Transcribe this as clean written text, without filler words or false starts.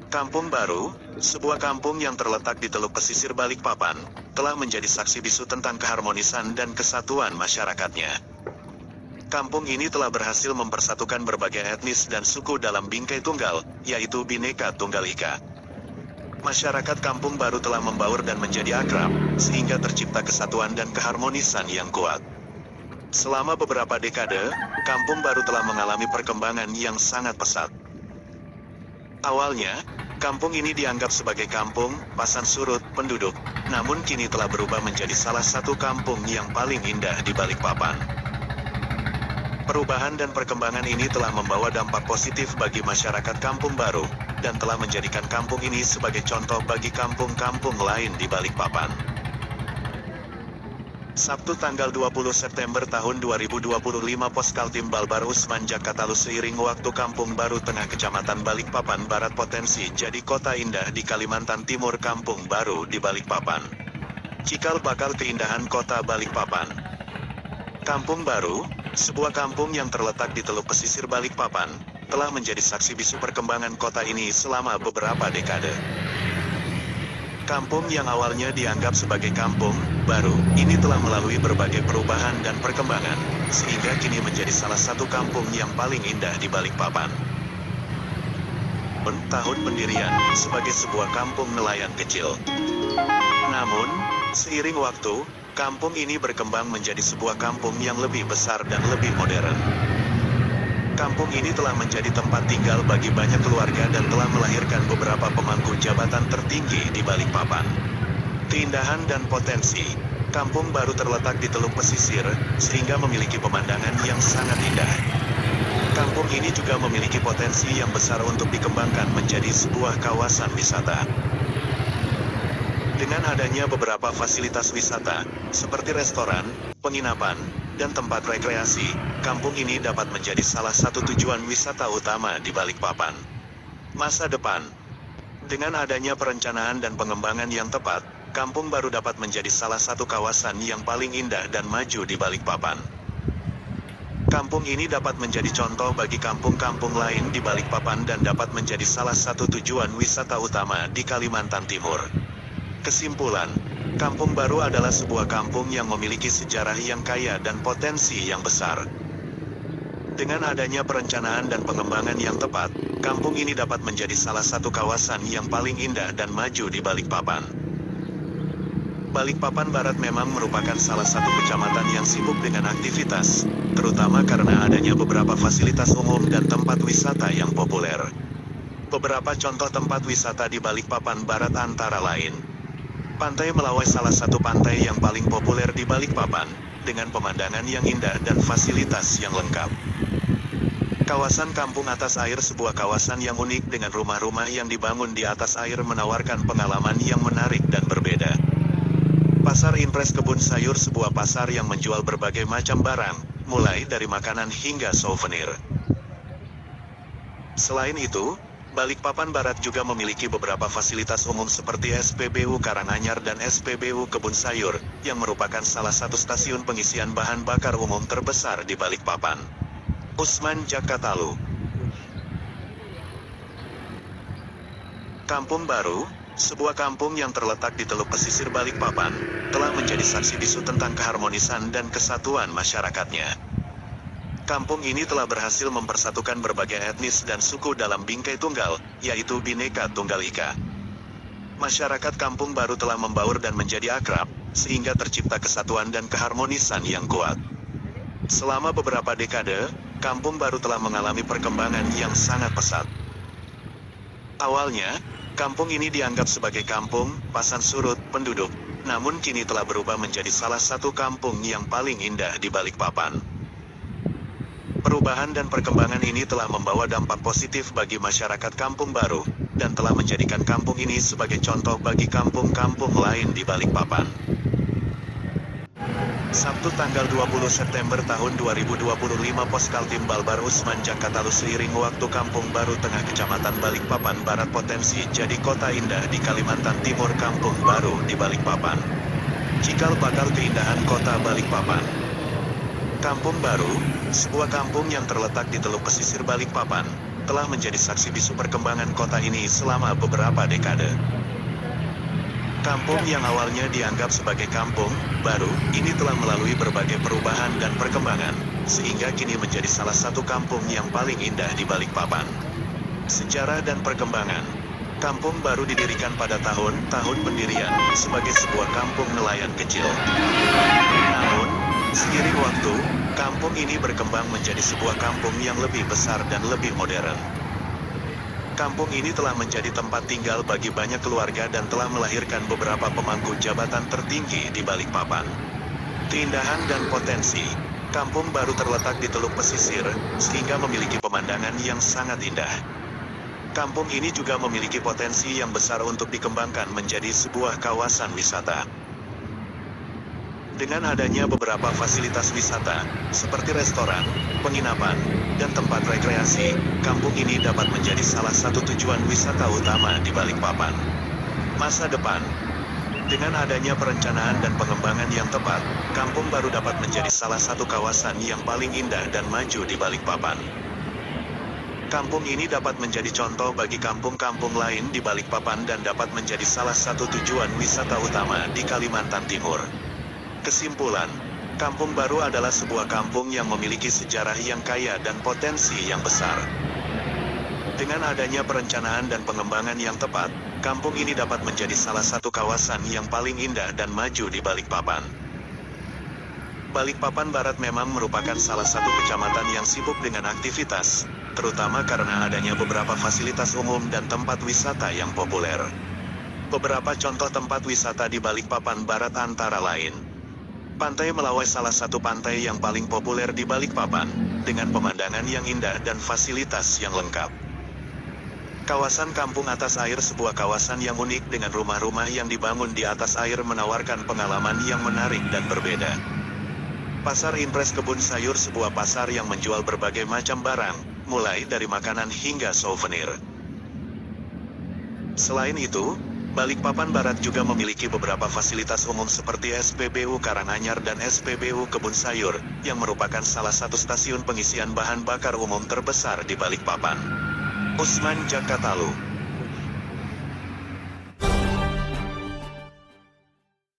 Kampung Baru, sebuah kampung yang terletak di teluk pesisir Balikpapan, telah menjadi saksi bisu tentang keharmonisan dan kesatuan masyarakatnya. Kampung ini telah berhasil mempersatukan berbagai etnis dan suku dalam bingkai tunggal, yaitu Bhinneka Tunggal Ika. Masyarakat Kampung Baru telah membaur dan menjadi akrab, sehingga tercipta kesatuan dan keharmonisan yang kuat. Selama beberapa dekade, Kampung Baru telah mengalami perkembangan yang sangat pesat. Awalnya, kampung ini dianggap sebagai kampung pasan surut penduduk, namun kini telah berubah menjadi salah satu kampung yang paling indah di Balikpapan. Perubahan dan perkembangan ini telah membawa dampak positif bagi masyarakat Kampung Baru, dan telah menjadikan kampung ini sebagai contoh bagi kampung-kampung lain di Balikpapan. Sabtu tanggal 20 September tahun 2025 Poskaltim Balbar Usman Jakatalu seiring waktu Kampung Baru Tengah Kecamatan Balikpapan Barat potensi jadi kota indah di Kalimantan Timur. Kampung Baru di Balikpapan, cikal bakal keindahan kota Balikpapan. Kampung Baru, sebuah kampung yang terletak di teluk pesisir Balikpapan, telah menjadi saksi bisu perkembangan kota ini selama beberapa dekade. Kampung yang awalnya dianggap sebagai kampung baru, ini telah melalui berbagai perubahan dan perkembangan, sehingga kini menjadi salah satu kampung yang paling indah di Balikpapan. Tahun pendirian, sebagai sebuah kampung nelayan kecil. Namun, seiring waktu, kampung ini berkembang menjadi sebuah kampung yang lebih besar dan lebih modern. Kampung ini telah menjadi tempat tinggal bagi banyak keluarga dan telah melahirkan beberapa pemangku jabatan tertinggi di Balikpapan. Keindahan dan potensi, Kampung Baru terletak di teluk pesisir, sehingga memiliki pemandangan yang sangat indah. Kampung ini juga memiliki potensi yang besar untuk dikembangkan menjadi sebuah kawasan wisata. Dengan adanya beberapa fasilitas wisata, seperti restoran, penginapan, dan tempat rekreasi, kampung ini dapat menjadi salah satu tujuan wisata utama di Balikpapan. Masa depan. Dengan adanya perencanaan dan pengembangan yang tepat, Kampung Baru dapat menjadi salah satu kawasan yang paling indah dan maju di Balikpapan. Kampung ini dapat menjadi contoh bagi kampung-kampung lain di Balikpapan dan dapat menjadi salah satu tujuan wisata utama di Kalimantan Timur. Kesimpulan, Kampung Baru adalah sebuah kampung yang memiliki sejarah yang kaya dan potensi yang besar. Dengan adanya perencanaan dan pengembangan yang tepat, kampung ini dapat menjadi salah satu kawasan yang paling indah dan maju di Balikpapan. Balikpapan Barat memang merupakan salah satu kecamatan yang sibuk dengan aktivitas, terutama karena adanya beberapa fasilitas umum dan tempat wisata yang populer. Beberapa contoh tempat wisata di Balikpapan Barat antara lain: Pantai Melawai, salah satu pantai yang paling populer di Balikpapan, dengan pemandangan yang indah dan fasilitas yang lengkap. Kawasan Kampung Atas Air, sebuah kawasan yang unik dengan rumah-rumah yang dibangun di atas air menawarkan pengalaman yang menarik dan berbeda. Pasar Impres Kebun Sayur, sebuah pasar yang menjual berbagai macam barang, mulai dari makanan hingga souvenir. Selain itu, Balikpapan Barat juga memiliki beberapa fasilitas umum seperti SPBU Karanganyar dan SPBU Kebun Sayur, yang merupakan salah satu stasiun pengisian bahan bakar umum terbesar di Balikpapan. Usman Jakatalu. Kampung Baru, sebuah kampung yang terletak di teluk pesisir Balikpapan, telah menjadi saksi bisu tentang keharmonisan dan kesatuan masyarakatnya. Kampung ini telah berhasil mempersatukan berbagai etnis dan suku dalam bingkai tunggal, yaitu Bhinneka Tunggal Ika. Masyarakat Kampung Baru telah membaur dan menjadi akrab, sehingga tercipta kesatuan dan keharmonisan yang kuat. Selama beberapa dekade, Kampung Baru telah mengalami perkembangan yang sangat pesat. Awalnya, kampung ini dianggap sebagai kampung pasan surut penduduk, namun kini telah berubah menjadi salah satu kampung yang paling indah di Balikpapan. Perubahan dan perkembangan ini telah membawa dampak positif bagi masyarakat Kampung Baru, dan telah menjadikan kampung ini sebagai contoh bagi kampung-kampung lain di Balikpapan. Sabtu tanggal 20 September tahun 2025 Poskaltim Balbar Usman Jakatalu seiring waktu Kampung Baru Tengah Kecamatan Balikpapan Barat potensi jadi kota indah di Kalimantan Timur. Kampung Baru di Balikpapan, cikal bakal keindahan kota Balikpapan. Kampung Baru, sebuah kampung yang terletak di teluk pesisir Balikpapan, telah menjadi saksi bisu perkembangan kota ini selama beberapa dekade. Kampung yang awalnya dianggap sebagai kampung baru, ini telah melalui berbagai perubahan dan perkembangan, sehingga kini menjadi salah satu kampung yang paling indah di Balikpapan. Sejarah dan perkembangan. Kampung baru didirikan pada tahun pendirian, sebagai sebuah kampung nelayan kecil. Namun, seiring waktu, kampung ini berkembang menjadi sebuah kampung yang lebih besar dan lebih modern. Kampung ini telah menjadi tempat tinggal bagi banyak keluarga dan telah melahirkan beberapa pemangku jabatan tertinggi di Balikpapan. Keindahan dan potensi. Kampung baru terletak di Teluk Pesisir, sehingga memiliki pemandangan yang sangat indah. Kampung ini juga memiliki potensi yang besar untuk dikembangkan menjadi sebuah kawasan wisata. Dengan adanya beberapa fasilitas wisata, seperti restoran, penginapan, dan tempat rekreasi, kampung ini dapat menjadi salah satu tujuan wisata utama di Balikpapan. Masa depan. Dengan adanya perencanaan dan pengembangan yang tepat, kampung baru dapat menjadi salah satu kawasan yang paling indah dan maju di Balikpapan. Kampung ini dapat menjadi contoh bagi kampung-kampung lain di Balikpapan dan dapat menjadi salah satu tujuan wisata utama di Kalimantan Timur. Kesimpulan, kampung baru adalah sebuah kampung yang memiliki sejarah yang kaya dan potensi yang besar. Dengan adanya perencanaan dan pengembangan yang tepat, kampung ini dapat menjadi salah satu kawasan yang paling indah dan maju di Balikpapan. Balikpapan Barat memang merupakan salah satu kecamatan yang sibuk dengan aktivitas, terutama karena adanya beberapa fasilitas umum dan tempat wisata yang populer. Beberapa contoh tempat wisata di Balikpapan Barat antara lain: Pantai Melawai, salah satu pantai yang paling populer di Balikpapan, dengan pemandangan yang indah dan fasilitas yang lengkap. Kawasan Kampung Atas Air, sebuah kawasan yang unik dengan rumah-rumah yang dibangun di atas air menawarkan pengalaman yang menarik dan berbeda. Pasar Impres Kebun Sayur, sebuah pasar yang menjual berbagai macam barang, mulai dari makanan hingga souvenir. Selain itu, Balikpapan Barat juga memiliki beberapa fasilitas umum seperti SPBU Karanganyar dan SPBU Kebun Sayur, yang merupakan salah satu stasiun pengisian bahan bakar umum terbesar di Balikpapan. Usman Jakatalu.